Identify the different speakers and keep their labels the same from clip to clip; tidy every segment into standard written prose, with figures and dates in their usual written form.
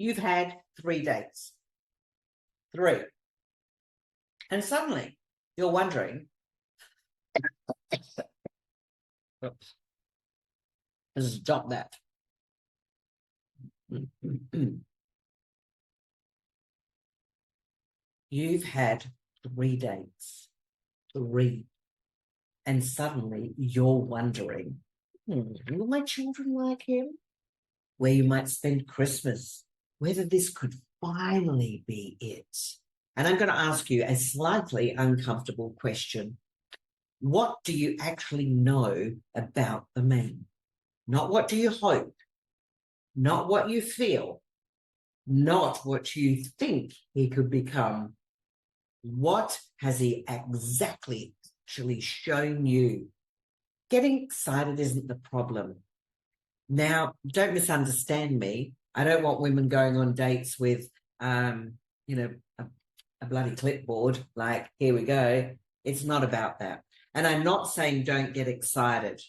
Speaker 1: you've had 3 dates. 3. And suddenly you're wondering, oops, stop that. You've had 3 dates. 3. And suddenly you're wondering, will my children like him? Where you might spend Christmas, whether this could finally be it. And I'm going to ask you a slightly uncomfortable question. What do you actually know about the man? Not what do you hope, not what you feel, not what you think he could become. What has he exactly actually shown you? Getting excited isn't the problem. Now, don't misunderstand me. I don't want women going on dates with, a bloody clipboard, like, here we go. It's not about that. And I'm not saying don't get excited.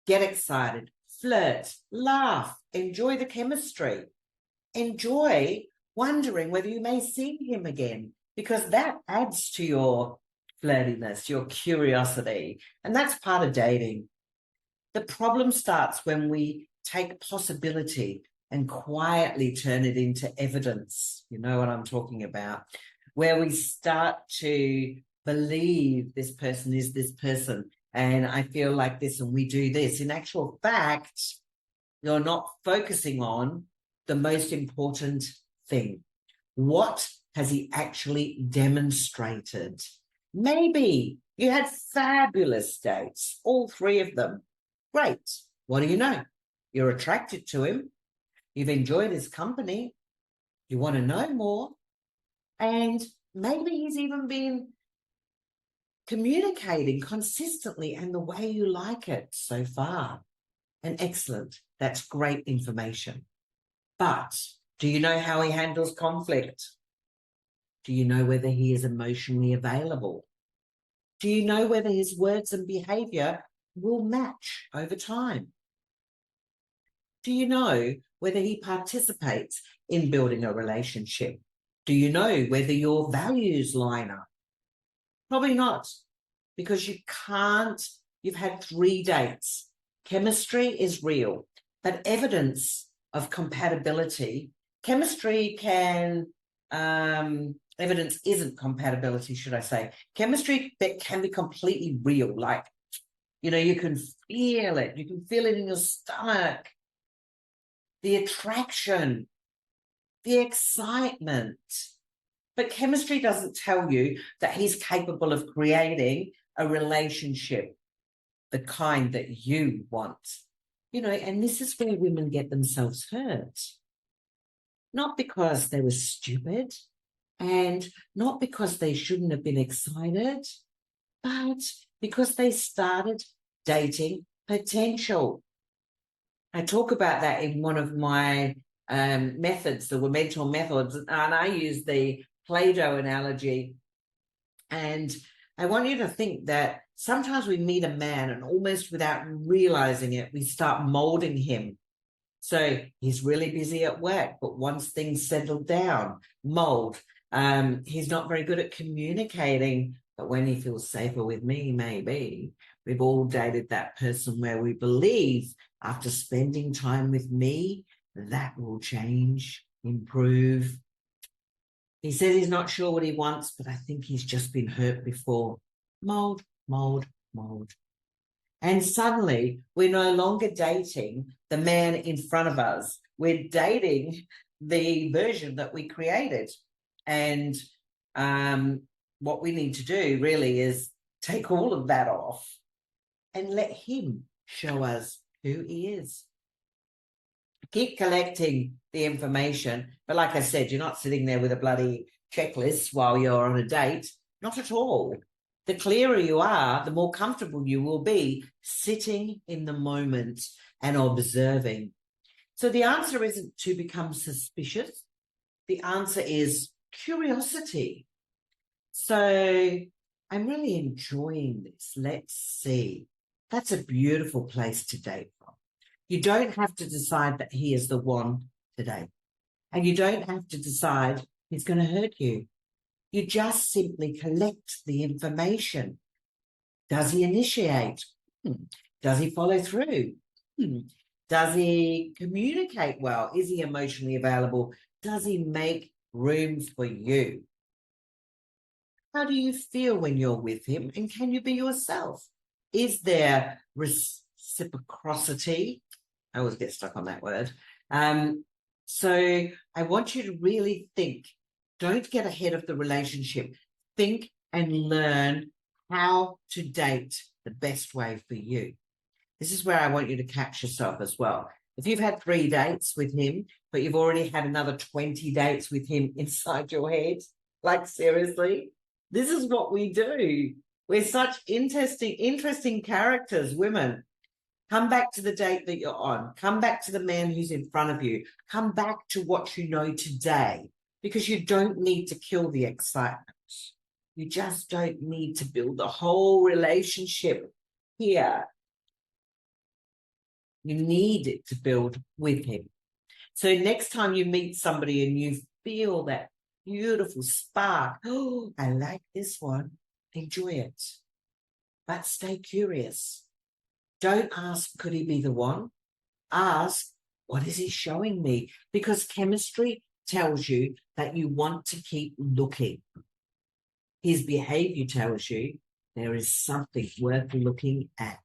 Speaker 1: Get excited, flirt, laugh, enjoy the chemistry. Enjoy wondering whether you may see him again, because that adds to your flirtiness, your curiosity. And that's part of dating. The problem starts when we take possibility and quietly turn it into evidence. You know what I'm talking about? Where we start to believe this person is this person, and I feel like this and we do this. In actual fact, you're not focusing on the most important thing. What has he actually demonstrated? Maybe you had fabulous dates, all 3 of them. Great. What do you know? You're attracted to him. You've enjoyed his company. You want to know more. And maybe he's even been communicating consistently and the way you like it so far. And excellent. That's great information. But do you know how he handles conflict? Do you know whether he is emotionally available? Do you know whether his words and behavior will match over time? Do you know whether he participates in building a relationship? Do you know whether your values line up? Probably not, because you've had 3 dates. Chemistry is real, but evidence of compatibility, evidence isn't compatibility, should I say. Chemistry can be completely real, like, you can feel it. You can feel it in your stomach. The attraction, the excitement. But chemistry doesn't tell you that he's capable of creating a relationship, the kind that you want. And this is where women get themselves hurt. Not because they were stupid and not because they shouldn't have been excited, but because they started dating potential. I talk about that in one of my methods, the mentor methods, and I use the Play-Doh analogy. And I want you to think that sometimes we meet a man and almost without realizing it, we start molding him. So he's really busy at work, but once things settle down, mold. He's not very good at communicating, but when he feels safer with me, maybe. We've all dated that person where we believe after spending time with me, that will change, improve. He says he's not sure what he wants, but I think he's just been hurt before. Mold, mold, mold. And suddenly we're no longer dating the man in front of us. We're dating the version that we created. And what we need to do really is take all of that off and let him show us who he is. Keep collecting the information. But like I said, you're not sitting there with a bloody checklist while you're on a date. Not at all. The clearer you are, the more comfortable you will be sitting in the moment and observing. So the answer isn't to become suspicious. The answer is curiosity. So I'm really enjoying this. Let's see. That's a beautiful place to date from. You don't have to decide that he is the one today. And you don't have to decide he's going to hurt you. You just simply collect the information. Does he initiate? Does he follow through? Does he communicate well? Is he emotionally available? Does he make room for you? How do you feel when you're with him? And can you be yourself? Is there reciprocity? I always get stuck on that word. So I want you to really think. Don't get ahead of the relationship. Think and learn how to date the best way for you. This is where I want you to catch yourself as well. If you've had 3 dates with him, but you've already had another 20 dates with him inside your head, like seriously, this is what we do. We're such interesting characters, women. Come back to the date that you're on. Come back to the man who's in front of you. Come back to what you know today, because you don't need to kill the excitement. You just don't need to build the whole relationship here. You need it to build with him. So next time you meet somebody and you feel that beautiful spark, oh, I like this one, enjoy it. But stay curious. Don't ask, could he be the one? Ask, what is he showing me? Because chemistry tells you that you want to keep looking. His behavior tells you there is something worth looking at.